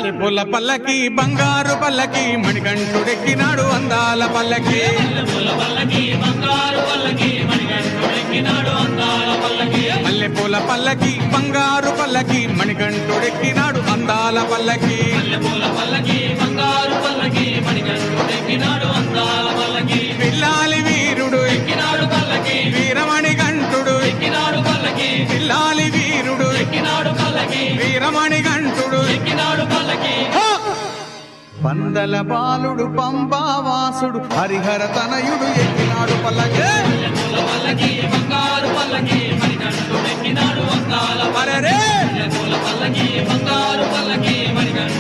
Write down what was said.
మల్లెపూల పల్లకి బంగారు పల్లకి మణికంఠుడెక్కినాడు అందాల పల్లకి మల్లెపూల పల్లకి బంగారు పల్లకి మణికంఠుడెక్కినాడు అందాల పల్లకి పిల్లాలి వీరుడు ఎక్కినాడు పల్లకి వీరమణి గంటుడు ఎక్కినాడు పల్లకి పిల్లాలి వీరుడు ఎక్కినాడు పల్లకి వీరమణి గంటుడు ఎక్కినాడు పల్లకి పందల బాలుడు పంబావాసుడు హరిహర తనయుడు ఎక్కినాడు పల్లకి బంగారు పల్లకి మణికంఠుడు ఎక్కినాడు అందాల పల్లకి బంగారు పల్లకి